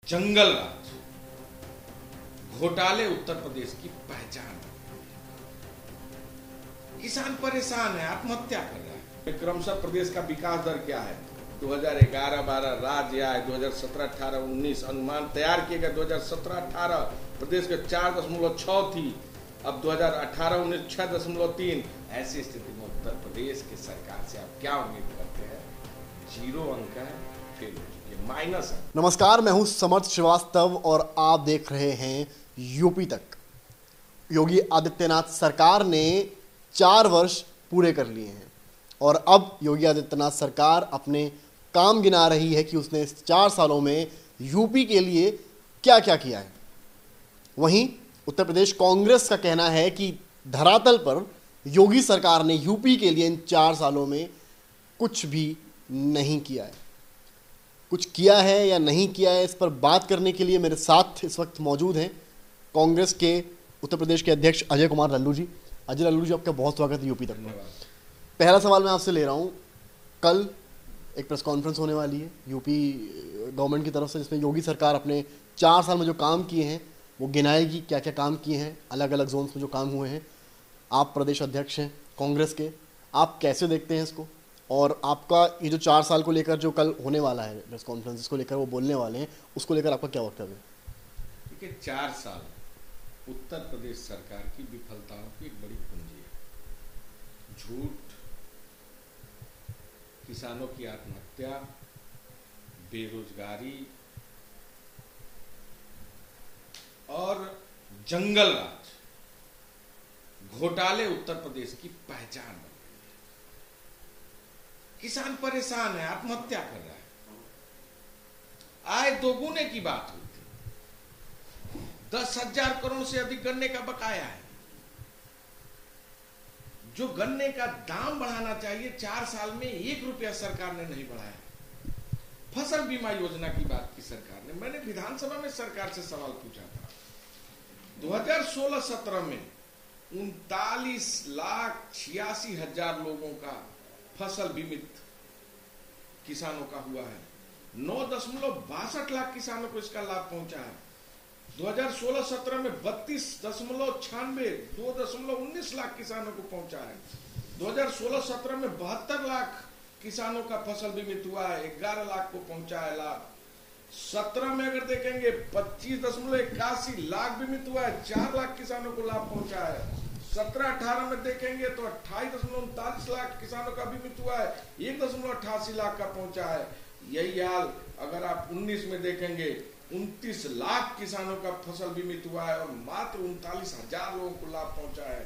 जंगल राज, घोटाले उत्तर प्रदेश की पहचान। किसान परेशान है, आत्महत्या कर रहा है। क्रमशः प्रदेश का विकास दर क्या है? 2011-12 राज्य आए, 2017-18 19 अनुमान तैयार किए गए। 2017-18 प्रदेश के 4.6 थी, अब 2018-19 6.3। ऐसी स्थिति में उत्तर प्रदेश की सरकार से आप क्या उम्मीद करते हैं? 0 अंक है, फेल हो चुकी है, माइनस है। नमस्कार, मैं हूं समर्थ श्रीवास्तव और आप देख रहे हैं यूपी तक। योगी आदित्यनाथ सरकार ने 4 वर्ष पूरे कर लिए हैं और अब योगी आदित्यनाथ सरकार अपने काम गिना रही है कि उसने इस 4 सालों में यूपी के लिए क्या क्या किया है। वहीं उत्तर प्रदेश कांग्रेस का कहना है कि धरातल पर योगी सरकार ने यूपी के लिए इन 4 सालों में कुछ भी नहीं किया है। कुछ किया है या नहीं किया है, इस पर बात करने के लिए मेरे साथ इस वक्त मौजूद हैं कांग्रेस के उत्तर प्रदेश के अध्यक्ष अजय कुमार लल्लू जी। अजय लल्लू जी, आपका बहुत स्वागत है यूपी तक में। पहला सवाल मैं आपसे ले रहा हूँ, कल एक प्रेस कॉन्फ्रेंस होने वाली है यूपी गवर्नमेंट की तरफ से, जिसमें योगी सरकार अपने 4 साल में जो काम किए हैं वो गिनाएगी, क्या क्या काम किए हैं, अलग अलग जोन्स में जो काम हुए हैं। आप प्रदेश अध्यक्ष हैं कांग्रेस के, आप कैसे देखते हैं इसको? और आपका ये जो 4 साल को लेकर जो कल होने वाला है प्रेस कॉन्फ्रेंस, जिसको लेकर वो बोलने वाले हैं, उसको लेकर आपका क्या वक्तव्य है? देखिए, 4 साल उत्तर प्रदेश सरकार की विफलताओं की एक बड़ी पूंजी है। झूठ, किसानों की आत्महत्या, बेरोजगारी और जंगल राज, घोटाले उत्तर प्रदेश की पहचान बन गई है। किसान परेशान है, आत्महत्या कर रहा है। आय दोगुने की बात हुई थी, 10,000 करोड़ से अधिक गन्ने का बकाया है। जो गन्ने का दाम बढ़ाना चाहिए, 4 साल में 1 रुपया सरकार ने नहीं बढ़ाया। फसल बीमा योजना की बात की सरकार ने। मैंने विधानसभा में सरकार से सवाल पूछा था, 2016-17 में 39,86,000 लोगों का फसल बीमित किसानों का हुआ है। 9.62 लाख किसानों को इसका लाभ पहुंचा है। 2016-17 में 32.96, 2.19 लाख किसानों को पहुंचा है। 2016-17 में 72 लाख किसानों का फसल बीमित हुआ है, 11 लाख को पहुंचा है लाभ। 17 में अगर देखेंगे 25.81 लाख बीमित हुआ है, 4 लाख किसानों को लाभ पहुंचा है। 17-18 में देखेंगे तो 28.39 लाख किसानों का बीमित हुआ है, 1.88 लाख का पहुंचा है। यही हाल अगर आप 19 में देखेंगे, 29 लाख किसानों का फसल बीमित हुआ है और मात्र 39,000 लोगों को लाभ पहुंचा है।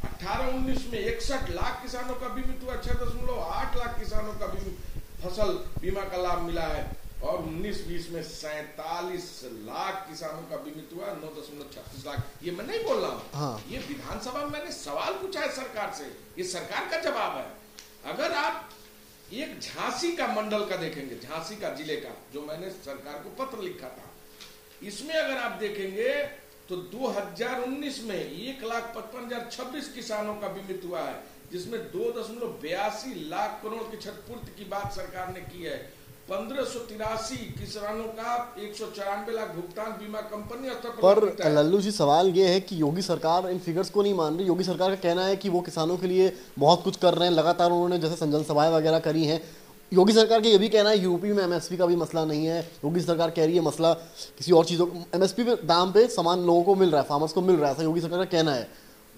18-19 में 61 लाख किसानों का बीमित हुआ, 6.8 लाख किसानों का फसल बीमा का लाभ मिला है। और 19-20 में 47 लाख किसानों का बीमित हुआ, 9.36 लाख। ये मैं नहीं बोल रहा हूँ, हाँ। ये विधानसभा में मैंने सवाल पूछा है सरकार से, ये सरकार का जवाब है। अगर आप एक झांसी का मंडल का देखेंगे, झांसी का जिले का, जो मैंने सरकार को पत्र लिखा था, इसमें अगर आप देखेंगे तो 2019 में 1,55,026 किसानों का बीमित हुआ है, जिसमें 2.82 लाख करोड़ की क्षतिपूर्ति की बात सरकार ने की है। 1583 किसानों का 194 लाख भुगतान बीमा कंपनी स्तर पर लल्लू जी, सवाल ये है कि योगी सरकार इन फिगर्स को नहीं मान रही। योगी सरकार का कहना है कि वो किसानों के लिए बहुत कुछ कर रहे हैं, लगातार उन्होंने जैसे जनसभाएं वगैरह करी हैं। योगी सरकार का ये भी कहना है यूपी में एमएसपी का भी मसला नहीं है। योगी सरकार कह रही है मसला किसी और चीज़ों, एमएसपी पे दाम पे सामान लोगों को मिल रहा है, फार्मर्स को मिल रहा है, ऐसा योगी सरकार का कहना है।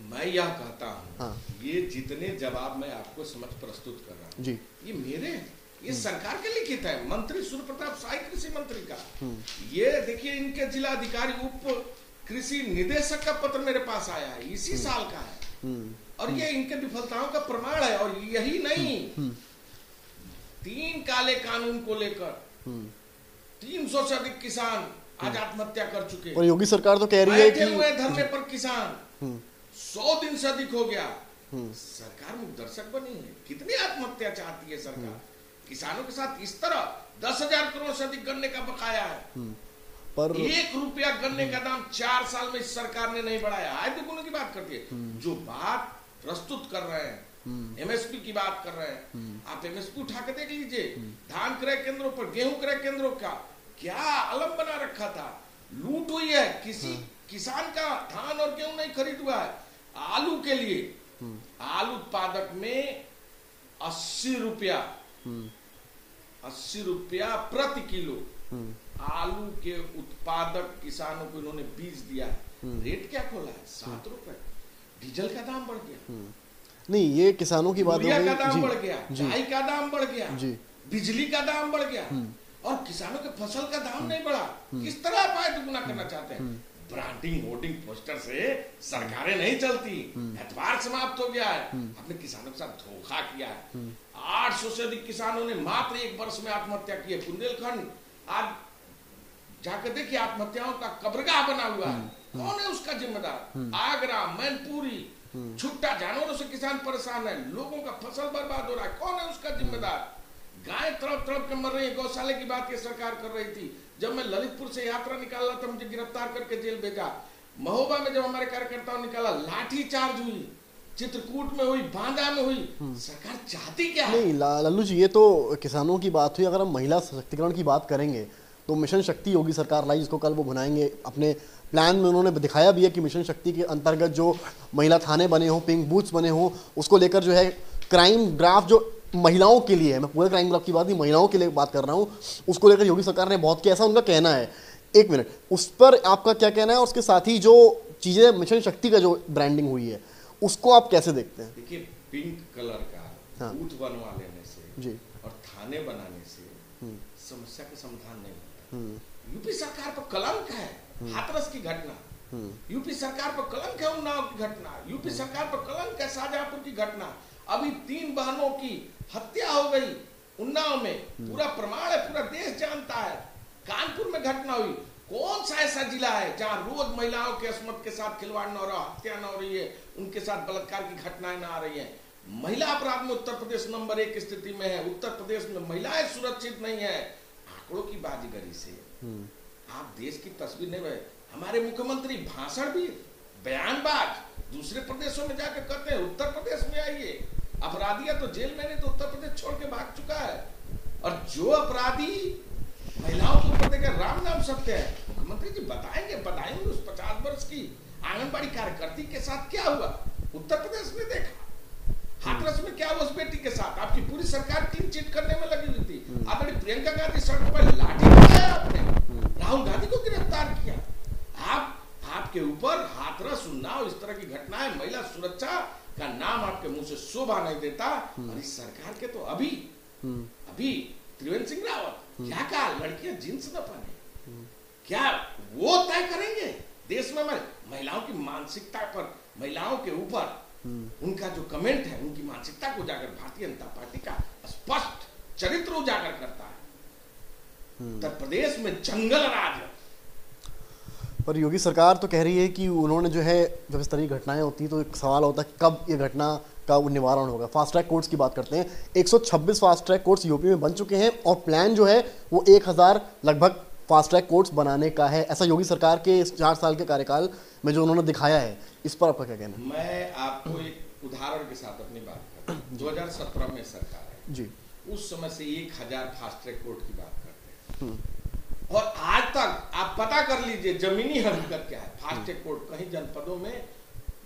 मैं यह कहता हूँ, हाँ। ये जितने जवाब मैं आपको समझ प्रस्तुत कर रहा हूँ जी, ये मेरे हैं, ये सरकार के लिखित है। मंत्री सूर्य प्रताप शाही कृषि मंत्री का, ये देखिए इनके जिला अधिकारी उप कृषि निदेशक का पत्र मेरे पास आया है, इसी साल का है। और ये इनके विफलताओं का प्रमाण है। और यही नहीं, 3 काले कानून को लेकर 300 से अधिक किसान आज आत्महत्या कर चुके। और योगी सरकार तो कह रही है कि धरने पर किसान 100 दिन से अधिक हो गया। सरकार मुखदर्शक बनी है। कितनी आत्महत्या चाहती है सरकार? किसानों के साथ इस तरह 10,000 करोड़ से अधिक गन्ने का बकाया है, पर 1 रुपया गन्ने का दाम 4 साल में इस सरकार ने नहीं बढ़ाया। आय दोगुने की बात करती है। जो बात प्रस्तुत कर रहे हैं, एमएसपी की बात कर रहे हैं, आप एमएसपी उठा के देख लीजिए। धान क्रय केंद्रों पर, गेहूं क्रय केंद्रों का क्या आलम बना रखा था। लूट हुई है, किसी किसान का धान और गेहूं नहीं खरीद हुआ है। आलू के लिए आलू उत्पादक में 80 रुपया प्रति किलो आलू के उत्पादक किसानों को इन्होंने बीज दिया है। रेट क्या खोला है? 7 रुपए। डीजल का दाम बढ़ गया। नहीं, ये किसानों की बात हो गई। का दाम बढ़ गया, चाय का दाम बढ़ गया, बिजली का दाम बढ़ गया, और किसानों के फसल का दाम नहीं बढ़ा। किस तरह आप आय दुगुना करना चाहते हैं? ब्रांडिंग, होर्डिंग, पोस्टर से सरकारें नहीं चलती। एतबार समाप्त हो गया है। आपने किसानों के साथ धोखा किया है। 800 से अधिक किसानों ने मात्र 1 वर्ष में आत्महत्या की है। बुंदेलखंड आज जाकर देखिए, आत्महत्याओं का कब्रगाह बना हुआ है। कौन है उसका जिम्मेदार? आगरा, मैनपुरी, छुट्टा जानवरों से किसान परेशान है। लोगों का फसल बर्बाद हो रहा है। कौन है उसका जिम्मेदार? गाय तड़प तड़प के मर रही है। गौशाले की बात ये सरकार कर रही थी। जब मैं ललितपुर से यात्रा निकाल रहा था, मुझे गिरफ्तार करके जेल भेजा। महोबा में जब हमारे कार्यकर्ताओं निकाला, लाठी चार्ज हुई, चित्रकूट में हुई, बांदा में हुई। सरकार चाहती क्या है? नहीं लल्लू जी, ये तो किसानों की बात हुई। अगर हम महिला सशक्तिकरण की बात करेंगे तो मिशन शक्ति योगी सरकार लाई, जिसको कल वो बनाएंगे। अपने प्लान में उन्होंने दिखाया भी है कि मिशन शक्ति के अंतर्गत जो महिला थाने बने हों, पिंक बूथ्स बने हों, उसको लेकर जो है क्राइम ग्राफ जो महिलाओं के लिए है, मैं पूरे क्राइम ग्राफ की बात नहीं, महिलाओं के लिए बात कर रहा हूँ, उसको लेकर योगी सरकार ने बहुत किया, ऐसा उनका कहना है। 1 मिनट, उस पर आपका क्या कहना है? और उसके साथ ही जो चीज़ें मिशन शक्ति का जो ब्रांडिंग हुई है, उसको आप कैसे देखते हैं? देखिए, पिंक कलर का बूथ बनवा लेने से जी और थाने बनाने से समस्या का समाधान नहीं होता। यूपी सरकार पर कलंक है हाथरस की घटना, यूपी सरकार पर कलंक है उन्नाव की घटना, यूपी सरकार पर कलंक है शाहजहांपुर की घटना। अभी 3 बहनों की हत्या हो गई उन्नाव में, पूरा प्रमाण है, पूरा देश जानता है। कानपुर में घटना हुई। कौन सा ऐसा जिला है जहां रोज महिलाओं के अस्मत के साथ खिलवाड़ न हो रहा, हत्या न हो रही है, उनके साथ बलात्कार की घटनाएं न आ रही है? महिला अपराध में उत्तर प्रदेश नंबर 1 स्थिति में है। उत्तर प्रदेश में महिलाएं सुरक्षित नहीं है। आंकड़ों की बाजीगरी से आप देश की तस्वीर नहीं बने। हमारे मुख्यमंत्री भाषण भी बयानबाज, दूसरे प्रदेशों में जाकर कहते हैं उत्तर प्रदेश में आइए। अपराधी तो जेल में नहीं तो उत्तर प्रदेश छोड़ के भाग चुका है। और जो अपराधी महिलाओं के ऊपर देकर राम नाम सत्य है, मुख्यमंत्री जी बताएंगे उस 50 वर्ष की आंगनबाड़ी कार्यकर्ती के साथ क्या हुआ उत्तर प्रदेश में देखा। हाथरस में क्या हुआ उस बेटी के साथ? आपकी पूरी सरकार क्लीन चिट करने में लगी हुई थी। आपने प्रियंका गांधी सड़क पर लाठी लगाया, आपने राहुल गांधी को गिरफ्तार किया। आपके ऊपर हाथरस, उन्नाव, इस तरह की घटनाएं, महिला सुरक्षा का नाम आपके मुंह से शोभा नहीं देता। और इस सरकार के तो अभी त्रिवेंद्र सिंह रावत क्या कहा, लड़कियां जींस न पहने, क्या वो तय करेंगे देश में हमारे महिलाओं की मानसिकता पर, महिलाओं के ऊपर उनका जो कमेंट है, उनकी मानसिकता को उजागर भारतीय जनता पार्टी का स्पष्ट चरित्र उजागर करता है। उत्तर प्रदेश में जंगल राज है। पर योगी सरकार तो कह रही है कि उन्होंने जो है, जब इस तरह की घटनाएं होती हैं तो एक सवाल होता है कब ये घटना का निवारण होगा। फास्ट ट्रैक कोर्ट्स की बात करते हैं, 126 फास्ट ट्रैक कोर्ट्स यूपी में बन चुके हैं और प्लान जो है वो 1000 लगभग फास्ट ट्रैक कोर्ट्स बनाने का है। ऐसा योगी सरकार के इस 4 साल के कार्यकाल में जो उन्होंने दिखाया है, इस पर आपका क्या कहना है? मैं आपको एक उदाहरण के साथ अपनी बात करता हूँ। 2017 में सरकार है जी, उस समय से 1000 फास्ट ट्रैक कोर्ट की बात करते हैं और आज तक आप पता कर लीजिए जमीनी हकीकत क्या है। फास्ट ट्रैक कोर्ट कहीं जनपदों में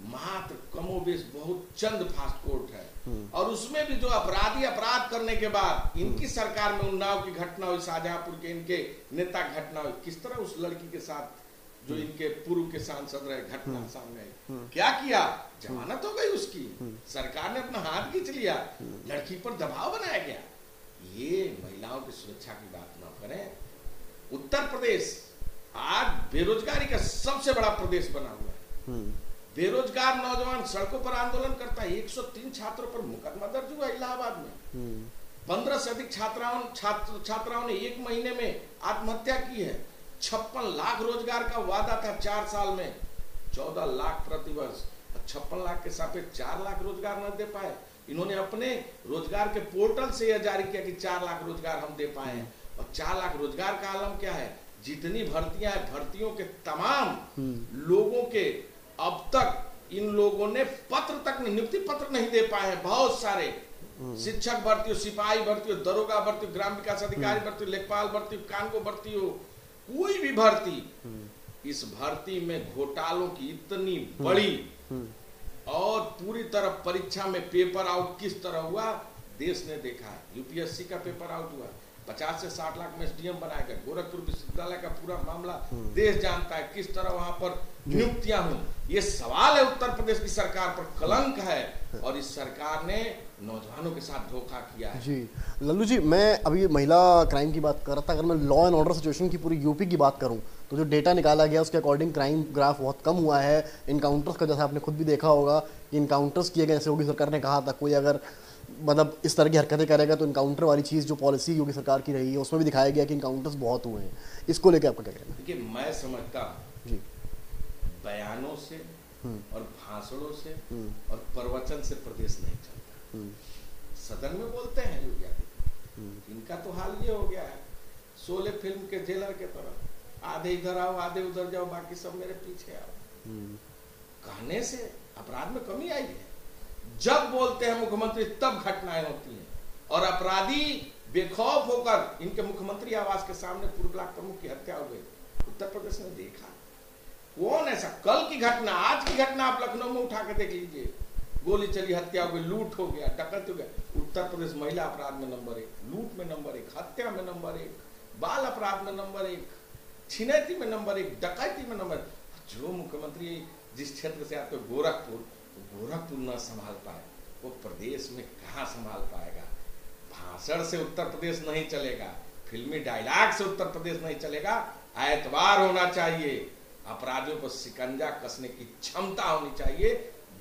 मात्र कमोबेश बहुत चंद फास्ट कोर्ट है, और उसमें भी जो अपराधी अपराध करने के बाद इनकी सरकार में उन्नाव की घटना हुई, शाहजहांपुर के इनके नेता घटना हुई, किस तरह उस लड़की के साथ जो इनके पूर्व के सांसद रहे घटना सामने आई, क्या किया? जमानत हो गई उसकी, सरकार ने अपना हाथ खींच लिया, लड़की पर दबाव बनाया गया। ये महिलाओं की सुरक्षा की बात ना करें। उत्तर प्रदेश आज बेरोजगारी का सबसे बड़ा प्रदेश बना हुआ है। बेरोजगार नौजवान सड़कों पर आंदोलन करता है। 103 छात्रों पर मुकदमा दर्ज हुआ इलाहाबाद में। 15 से अधिक छात्राओं ने 1 महीने में आत्महत्या की है। 56 लाख रोजगार का वादा था 4 साल में, 14 लाख प्रतिवर्ष। 56 लाख के सापेक्ष 4 लाख रोजगार न दे पाए। इन्होंने अपने रोजगार के पोर्टल से यह जारी किया कि 4 लाख रोजगार हम दे पाए हैं। और 4 लाख रोजगार का आलम क्या है? जितनी भर्तियां हैं, भर्तियों के तमाम लोगों के अब तक इन लोगों ने पत्र तक नियुक्ति पत्र नहीं दे पाए हैं। बहुत सारे शिक्षक भर्ती हो, सिपाही भर्ती हो, दरोगा भर्ती हो, ग्राम विकास अधिकारी भर्ती हो, लेखपाल भर्ती हो, कानगो भर्ती हो, कोई भी भर्ती, इस भर्ती में घोटालों की इतनी बड़ी और पूरी तरह परीक्षा में पेपर आउट किस तरह हुआ देश ने देखा है। यूपीएससी का पेपर आउट हुआ, 50 से 60 लाख में एसडीएम बनाया गया। गोरखपुर विश्वविद्यालय का पूरा मामला देश जानता है, किस तरह वहां पर नियुक्तियां हुई। ये सवाल है उत्तर प्रदेश की सरकार पर, कलंक है, और इस सरकार ने नौजवानों के साथ धोखा किया है। जी लल्लू जी, मैं अभी महिला क्राइम की बात कर रहा था। अगर मैं लॉ एंड ऑर्डर सिचुएशन की पूरी यूपी की बात करूं तो जो डेटा निकाला गया उसके अकॉर्डिंग क्राइम ग्राफ बहुत कम हुआ है। इनकाउंटर्स का जैसा आपने खुद भी देखा होगा कि इनकाउंटर्स किए गए, जैसे योगी सरकार ने कहा था कोई अगर मतलब इस तरह की हरकतें करेगा तो इनकाउंटर वाली चीज़ जो पॉलिसी योगी सरकार की रही है उसमें भी दिखाया गया कि इनकाउंटर्स बहुत हुए हैं। इसको लेकर आपका क्या कहना है? देखिए, मैं समझता हूँ जी, बयानों से और भाषणों से और प्रवचन से प्रदेश नहीं चलता। सदन में बोलते हैं योगी आदित्यनाथ, इनका तो हाल ये हो गया है शोले फिल्म के जेलर के तरह, आधे इधर आओ आधे उधर जाओ, बाकी सब मेरे पीछे आओ। कहने से अपराध में कमी आई है। जब बोलते हैं मुख्यमंत्री तब घटनाएं होती हैं, और अपराधी बेखौफ होकर इनके मुख्यमंत्री आवास के सामने पूर्व ब्लॉक प्रमुख की हत्या हो गई। उत्तर प्रदेश ने देखा कौन ऐसा, कल की घटना आज की घटना आप लखनऊ में उठा के देख लीजिए, गोली चली, हत्या हो गई, लूट हो गया, डकैत हो गया। उत्तर प्रदेश महिला अपराध में नंबर 1, लूट में नंबर 1, हत्या में नंबर 1, बाल अपराध में नंबर 1, छिनैती में नंबर 1, डकैती में नंबर। जो मुख्यमंत्री जिस क्षेत्र से आते गोरखपुर न संभाल पाए, वो प्रदेश में कहां संभाल पाएगा। भाषण से उत्तर प्रदेश नहीं चलेगा, फिल्मी डायलॉग से उत्तर प्रदेश नहीं चलेगा। एतबार होना चाहिए, अपराधियों को शिकंजा कसने की क्षमता होनी चाहिए,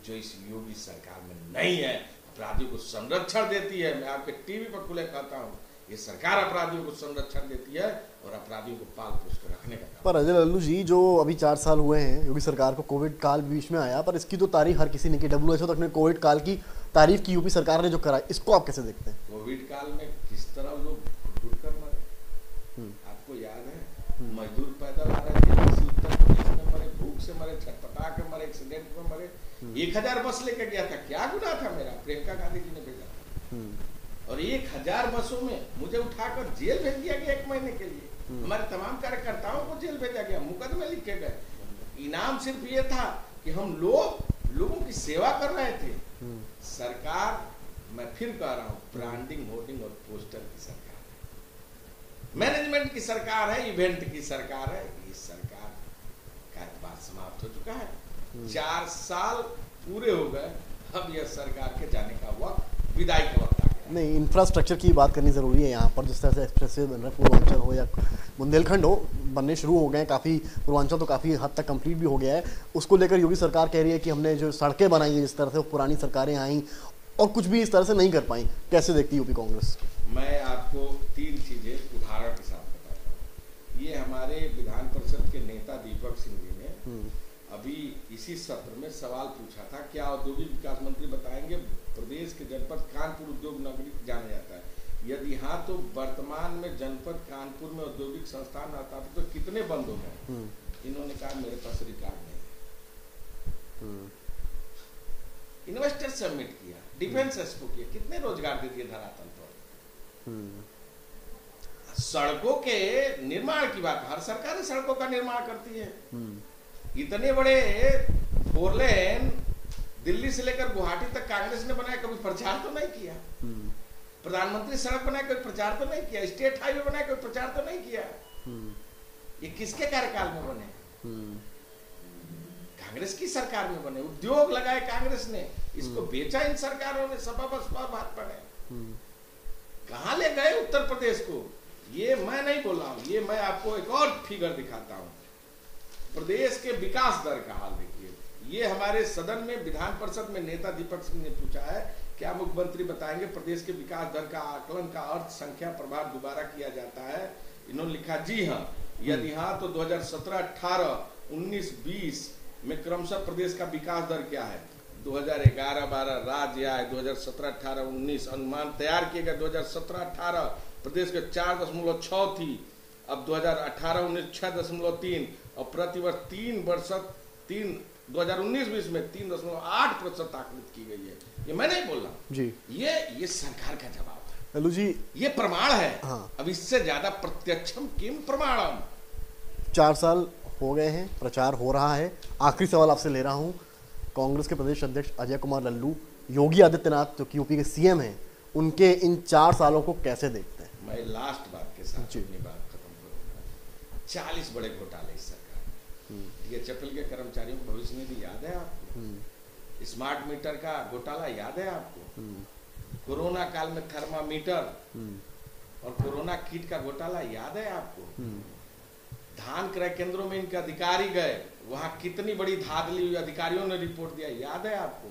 जो इस योगी सरकार में नहीं है। अपराधियों को संरक्षण देती है, मैं आपके टीवी पर खुले कहता हूँ, ये सरकार अपराधियों को संरक्षण देती है और अपराधियों को पाल पोस कर रखने का काम। पर अजय लल्लू जी, जो अभी 4 साल हुए हैं योगी सरकार को, कोविड काल बीच में आया, पर इसकी तो तारीफ हर किसी ने की। WHO तक ने कोविड काल की तारीफ की यूपी सरकार ने जो करा, इसको आप कैसे देखते हैं? कोविड काल में किस तरह लोग घुट कर मरे, आपको याद है? मजदूर पैदल आ रहे थे, उत्तर प्रदेश में मरे, भूख से मरे, छटपटा के मरे, एक्सीडेंट में मरे। 1000 बस लेकर गया था, क्या गुनाह था मेरा? प्रियंका गांधी जी ने भेजा, और 1000 बसों में मुझे उठाकर जेल भेज दिया गया 1 महीने के लिए। हमारे तमाम कार्यकर्ताओं को जेल भेजा गया, मुकदमे लिखे गए। इनाम सिर्फ ये था कि हम लोगों की सेवा कर रहे थे। सरकार, मैं फिर कह रहा हूं, ब्रांडिंग, होर्डिंग और पोस्टर की सरकार है, मैनेजमेंट की सरकार है, इवेंट की सरकार है। इस सरकार का एतबार समाप्त हो चुका है। 4 साल पूरे हो गए, अब यह सरकार के जाने का वक्त, विदाई का वक्त आ गया। नहीं, इंफ्रास्ट्रक्चर की बात करनी ज़रूरी है यहाँ पर। जिस तरह से एक्सप्रेसवे बन रहा है, पूर्वांचल हो या बुंदेलखंड हो, बनने शुरू हो गए, काफ़ी पूर्वांचल तो काफ़ी हद तक कंप्लीट भी हो गया है। उसको लेकर योगी सरकार कह रही है कि हमने जो सड़कें बनाई है जिस तरह से, वो पुरानी सरकारें आई और कुछ भी इस तरह से नहीं कर पाई। कैसे देखती यूपी कांग्रेस? मैं आपको 3 चीजें उदाहरण के साथ बताता हूँ। ये हमारे विधान परिषद के नेता दीपक सिंह जी ने अभी इसी सत्र में सवाल पूछा था, क्या औद्योगिक विकास मंत्री बताएंगे प्रदेश के जनपद कानपुर उद्योग नगरी जाना जाता है, यदि हाँ तो वर्तमान में जनपद कानपुर में औद्योगिक संस्थान आता तो कितने बंद हो गए? इन्होंने कहा मेरे पास रिकॉर्ड नहीं। इन्वेस्टर सबमिट किया, डिफेंस एक्सपो किया, कितने रोजगार दे दिए धरातल पर। सड़कों के निर्माण की बात, हर सरकार सड़कों का निर्माण करती है। इतने बड़े 4 लेन दिल्ली से लेकर गुवाहाटी तक कांग्रेस ने बनाया, कभी प्रचार तो नहीं किया। प्रधानमंत्री सड़क बनाए, कोई प्रचार तो नहीं किया। स्टेट हाईवे बनाए, कोई प्रचार तो नहीं किया। ये किसके कार्यकाल में बने? कांग्रेस की सरकार में बने। उद्योग लगाए कांग्रेस ने, इसको बेचा इन सरकारों ने, सपा बसपा बात पड़े। कहां ले गए उत्तर प्रदेश को? ये मैं नहीं बोल रहा हूं, ये मैं आपको एक और फिगर दिखाता हूं। प्रदेश के विकास दर का हाल देखिए। ये हमारे सदन में विधान परिषद में नेता दीपक सिंह ने पूछा है, क्या मुख्यमंत्री बताएंगे प्रदेश के विकास दर का आकलन का अर्थ संख्या प्रभार दोबारा किया जाता है? इन्होंने लिखा जी हाँ, यदि हाँ तो 2017-18, 19-20 में क्रमशः प्रदेश का विकास दर क्या है? 2011-12 राज्य आए, 2017-18-19 अनुमान तैयार किए गए। 2017-18 प्रदेश के 4.6 थी, अब 2018-19 6.3 और प्रतिवर्ष 2019-20 में 3.8% आकलित की गई है। ये मैं नहीं बोल रहा जी, ये सरकार का जवाब है। लल्लू जी, ये प्रमाण है। हाँ। अब इससे ज्यादा प्रत्यक्षम किम प्रमाणम, 4 साल हो गए हैं, प्रचार हो रहा है। आखिरी सवाल आपसे ले रहा हूं, कांग्रेस के प्रदेश अध्यक्ष अजय कुमार लल्लू योगी आदित्यनाथ जो कि यूपी के सीएम हैं, उनके इन 4 सालों को कैसे देखते हैं? मैं लास्ट बात के साथ अपनी बात खत्म करूंगा। 40 बड़े घोटाले इस सरकार, DHFL के कर्मचारियों को भविष्य निधि याद है आपको? स्मार्ट मीटर का घोटाला याद है आपको? कोरोना काल में थर्मामीटर और कोरोना किट का घोटाला याद है आपको? धान क्रय केंद्रों में इनके अधिकारी गए, वहां कितनी बड़ी धांधली हुई, अधिकारियों ने रिपोर्ट दिया, याद है आपको?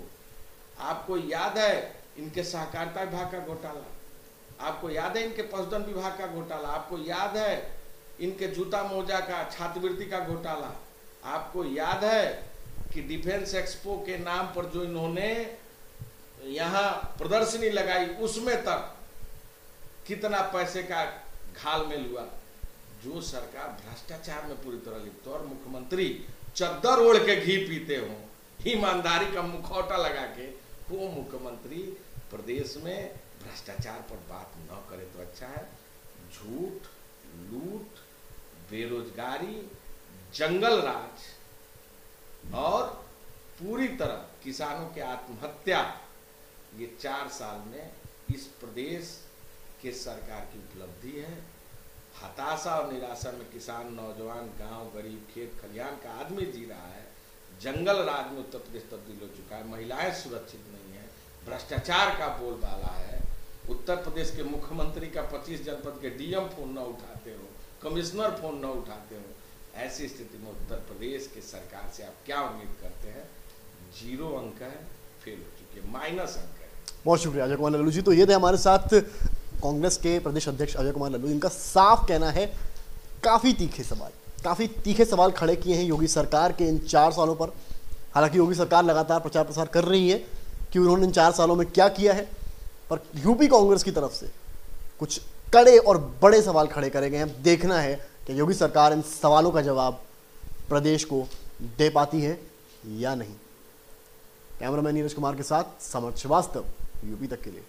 आपको याद है इनके सहकारिता विभाग का घोटाला? आपको याद है इनके पशुधन विभाग का घोटाला? आपको याद है इनके जूता मोजा का, छात्रवृत्ति का घोटाला? आपको याद है कि डिफेंस एक्सपो के नाम पर जो इन्होंने यहां प्रदर्शनी लगाई, उसमें तक कितना पैसे का घालमेल हुआ? जो सरकार भ्रष्टाचार में पूरी तरह लिप्त और मुख्यमंत्री चद्दर ओढ़ के घी पीते हो, ईमानदारी का मुखौटा लगा के, वो मुख्यमंत्री प्रदेश में भ्रष्टाचार पर बात न करे तो अच्छा है। झूठ, लूट, बेरोजगारी, जंगल राज और पूरी तरह किसानों के आत्महत्या, ये 4 साल में इस प्रदेश के सरकार की उपलब्धि है। हताशा और निराशा में किसान, नौजवान, गांव, गरीब, खेत खलिहान का आदमी जी रहा है। जंगल राज में उत्तर प्रदेश तब्दील हो चुका है। महिलाएं सुरक्षित नहीं है, भ्रष्टाचार का बोलबाला है। उत्तर प्रदेश के मुख्यमंत्री का 25 जनपद के DM फोन न उठाते हो, कमिश्नर फोन न उठाते हो। ऐसी स्थिति में उत्तर प्रदेश के सरकार से आप क्या उम्मीद करते हैं? 0 अंक है, फेल हो चुकी है, माइनस अंक है। बहुत शुक्रिया अजय कुमार लल्लू जी। तो ये थे हमारे साथ कांग्रेस के प्रदेश अध्यक्ष अजय कुमार लल्लू। इनका साफ कहना है, काफ़ी तीखे सवाल खड़े किए हैं योगी सरकार के इन 4 सालों पर। हालांकि योगी सरकार लगातार प्रचार प्रसार कर रही है कि उन्होंने इन 4 सालों में क्या किया है, पर यूपी कांग्रेस की तरफ से कुछ कड़े और बड़े सवाल खड़े करे गए हैं। देखना है कि योगी सरकार इन सवालों का जवाब प्रदेश को दे पाती है या नहीं। कैमरामैन नीरज कुमार के साथ समर्थ श्रीवास्तव, यूपी तक के लिए।